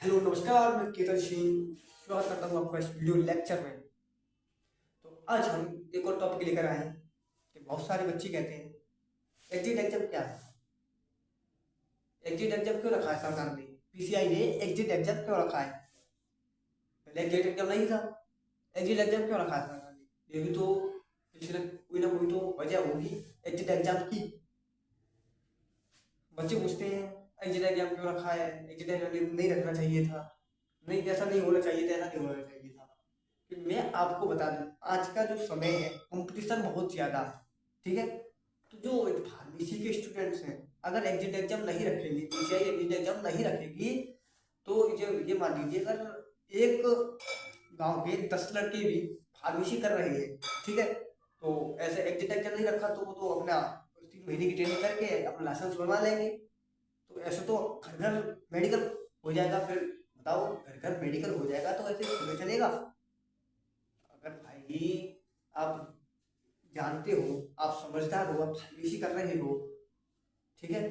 Hello नमस्कार, मैं केतन सिंह स्वागत करता हूँ आपका इस वीडियो लेक्चर में। तो आज हम एक और टॉपिक लेकर आए हैं कि बहुत सारे बच्चे कहते हैं एग्जिट एग्जाम क्या है। एग्जिट एग्जाम क्यों रखा है सरकार ने, पीसीआई ने एग्जिट एग्जाम क्यों रखा है। पहले एग्जिट एग्जाम नहीं था, एग्जिट एग्जाम क्यों रखा है सरकार ने, ये भी तो पिछले कोई ना कोई तो वजह होगी एग्जिट एग्जाम की। बच्चे पूछते हैं एग्जिट एग्जाम क्यों रखा है, एग्जिट एग्जाम नहीं रखना चाहिए था, नहीं ऐसा नहीं होना चाहिए था, ऐसा नहीं होना चाहिए था। कि मैं आपको बता दूं, आज का जो समय है कंपटीशन बहुत ज़्यादा है, ठीक है। तो जो फार्मेसी के स्टूडेंट्स हैं, अगर एग्जिट एग्जाम नहीं रखेंगे, पीसीआई एग्जिट एग्जाम नहीं रखेगी, तो ये मान लीजिए अगर एक गांव के 10 लड़के भी फार्मेसी कर रहे हैं, ठीक है, तो ऐसे एग्जिट एग्जाम नहीं रखा तो वो तो अपना 3 महीने की ट्रेनिंग करके अपना लाइसेंस बनवा लेंगे। तो ऐसे तो घर घर मेडिकल हो जाएगा। फिर बताओ, घर घर मेडिकल हो जाएगा तो ऐसे थोड़े चलेगा। अगर भाई आप जानते हो, आप समझदार हो, आप फार्मेसी कर रहे हो, ठीक है।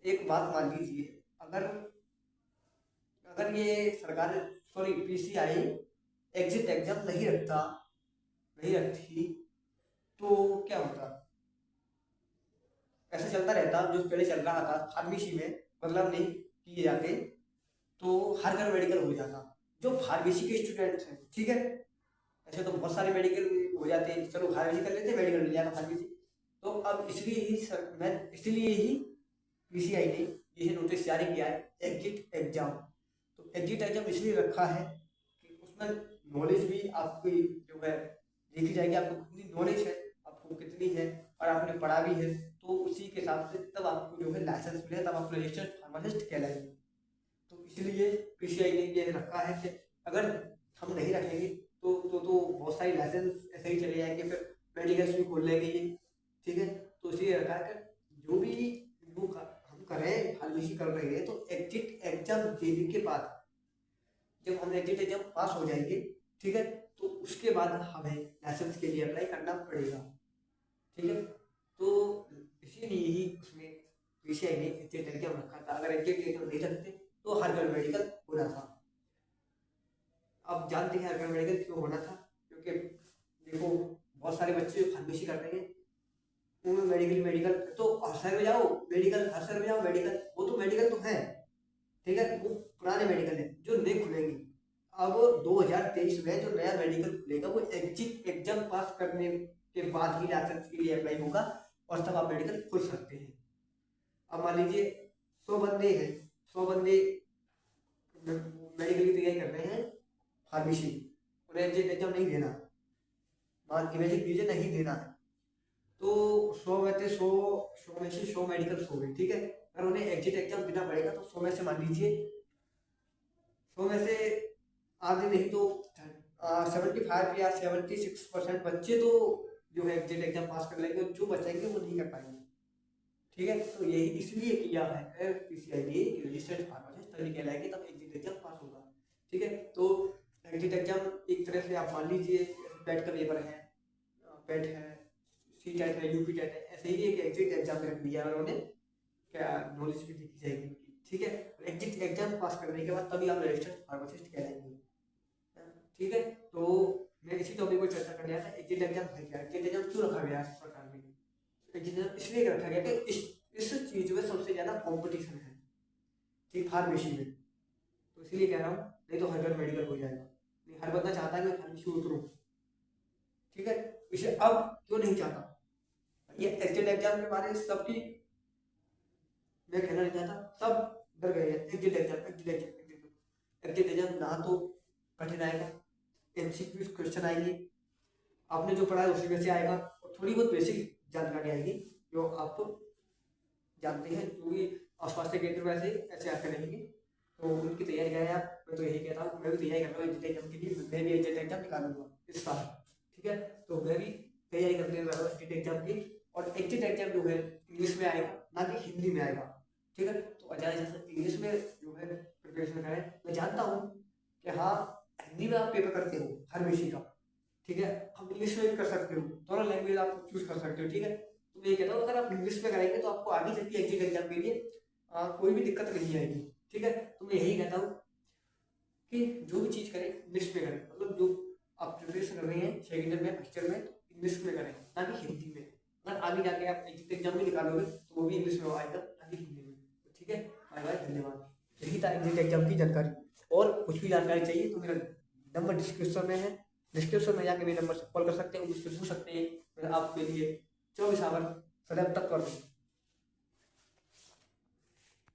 एक बात मान लीजिए, अगर अगर ये सरकार, सॉरी पीसीआई एग्जिट एग्जाम नहीं रखती तो क्या होता। ऐसा चलता रहता जो पहले चल रहा था फार्मेसी में, बदलाव नहीं किए जाते तो हर घर मेडिकल हो जाता। जो फार्मेसी के स्टूडेंट्स हैं, ठीक है, ऐसे तो बहुत सारे मेडिकल हो जाते हैं, चलो फार्मेसी कर लेते हैं, मेडिकल मिल जाएगा फार्मेसी। तो अब इसलिए ही मैं इसलिए ही पीसीआई ने ये नोटिस जारी किया है एग्जिट एग्जाम। तो एग्जिट एग्जाम इसलिए रखा है कि उसमें नॉलेज भी आपकी जो है देखी जाएगी, आपको कितनी नॉलेज है, आपको कितनी है, और आपने पढ़ा भी है, तो उसी के हिसाब से तब आपको जो है लाइसेंस मिलेगा, तब आप रजिस्टर्ड फार्मासिस्ट कहलाएंगे। तो इसलिए पीसीआई ने ये रखा है कि अगर हम नहीं रखेंगे तो बहुत सारी लाइसेंस ऐसे ही चले जाएंगे, फिर मेडिकल्स भी खोल लेंगे ये, ठीक है। तो इसलिए रखा है कि जो भी हम कर रहे हैं, फार्मेसी कर रहे हैं, तो एग्जिट एग्जाम देने के बाद जब हम एग्जिट एग्जाम पास हो जाएंगे, ठीक है, तो उसके बाद हमें लाइसेंस के लिए अप्लाई करना पड़ेगा, ठीक है। तो इसीलिए ही उसमें पीसीआई ने एग्जिट एग्जाम रखा था। अगर एग्जिट एग्जाम नहीं रखते तो हर घर मेडिकल होना था। अब जानते हैं हर घर मेडिकल क्यों होना था, क्योंकि देखो बहुत सारे बच्चे फार्मेसी कर रहे हैं, उनमें मेडिकल मेडिकल तो हर शहर में जाओ मेडिकल, हर शहर में जाओ मेडिकल, वो तो मेडिकल तो है, ठीक है, वो पुराने मेडिकल है जो नए खुलेंगे। अब 2023 में जो नया मेडिकल खुलेगा वो एग्जिट एग्जाम पास करने के बाद ही लाइसेंस के लिए अप्लाई होगा, और तब आप मेडिकल खोल सकते हैं। अब मान लीजिए 100 बंदे हैं, 100 बंदे मेडिकल की तैयारी कर रहे हैं, फार्मेसी, उन्हें एग्जिट एग्जाम नहीं देना, मान इमेजिन कीजिए नहीं देना है, तो 100 मेडिकल हो गए, ठीक है। अगर उन्हें एग्जिट एग्जाम देना पड़ेगा तो 100 में से मान लीजिए 100 में से आधे नहीं तो 75 या 76% बच्चे तो जो है एग्जिट एग्जाम पास कर लेंगे, जो बचेंगे वो नहीं कर पाएंगे, ठीक है। तो यही इसलिए किया है पीसीआई ने कि रजिस्टर्ड फार्मासिस्ट तभी कहलाएंगे, तब एग्जिट एग्जाम पास होगा, ठीक है। तो एग्जिट एग्जाम एक तरह से आप मान लीजिए पेट का पेपर है, पेट है, सी टेट है, यूपी टेट है, ऐसे ही एक एग्जिट एग्जाम रख दिया है उन्होंने, क्या नॉलेज भी देखी जाएगी उनकी, ठीक है। एग्जिट एग्जाम पास करने के बाद तभी आप रजिस्टर्ड फार्मासिस्ट कहलाएंगे, ठीक है। तो मैं इसी टॉपिक पर चर्चा करने आया था, एग्जिट एग्जाम है क्या, एग्जिट एग्जाम क्यों रखा गया है सरकार ने। एग्जिट एग्जाम इसलिए रखा गया कि इस चीज में सबसे ज्यादा कंपटीशन है, ठीक, फार्मेसी में। तो इसीलिए कह रहा हूँ, नहीं तो हर घर मेडिकल हो जाएगा, नहीं हर बंदा चाहता है मैं फार्मेसी उतरूँ, ठीक है। इसे अब क्यों नहीं चाहता, ये एग्जिट एग्जाम के बारे में सबकी मैं कहना नहीं चाहता, सब डर गए हैं exit exam, exit exam, exit exam ना तो कठिन आएगा, एमसीक्यू क्वेश्चन आएंगे, आपने जो पढ़ा है उसी में से आएगा, और थोड़ी बहुत बेसिक जानकारी आएगी जो आप जानते हैं, क्योंकि आसपास के केंद्र वैसे ऐसे आते रहेंगे, तो उनकी तैयारी करें आप। मैं तो यही कहता हूँ, मैं भी तैयारी कर रहा हूँ एग्जिट एग्जाम के लिए, मैं भी एग्जिट एग्जाम निकालूंगा इस साल, ठीक है। तो मैं भी तैयारी करने वाला हूँ एग्जिट एग्जाम की, और एग्जिट एग्जाम जो है इंग्लिश में आएगा ना कि हिंदी में आएगा, ठीक है। तो ज़्यादा जैसे इंग्लिश में जो है प्रिपरेशन करें। मैं जानता हूँ कि हाँ, हिंदी में आप पेपर करते हो हर विषय का, ठीक है, आप इंग्लिश में भी कर सकते हो, दोनों लैंग्वेज आप चूज कर सकते हो, ठीक है। तो मैं ये कहता हूँ अगर आप इंग्लिश में करेंगे तो आपको आगे चल के एग्जिट एग्जाम के लिए कोई भी दिक्कत नहीं आएगी, ठीक है। तो मैं यही कहता हूँ कि जो भी चीज़ करें इंग्लिश में करें, मतलब जो आप प्रिपरेशन कर रहे हैं सेकेंड ईयर में फर्स्ट ईयर में, इंग्लिश में करें ना कि हिंदी में। अगर आगे जाके आप एग्जिट एग्जाम भी निकालोगे तो वो भी इंग्लिश में आएगा ना कि हिंदी में। तो ठीक है, बाय बाय, धन्यवाद। यही था एग्जिट एग्जाम की जानकारी। और कुछ भी जानकारी चाहिए तो मेरा नंबर डिस्क्रिप्शन में है, डिस्क्रिप्शन में जाके मेरे नंबर से कॉल कर सकते हैं, मुझसे पूछ सकते हैं। मैं आपके लिए 24 आवर सदैव तत्पर हूँ।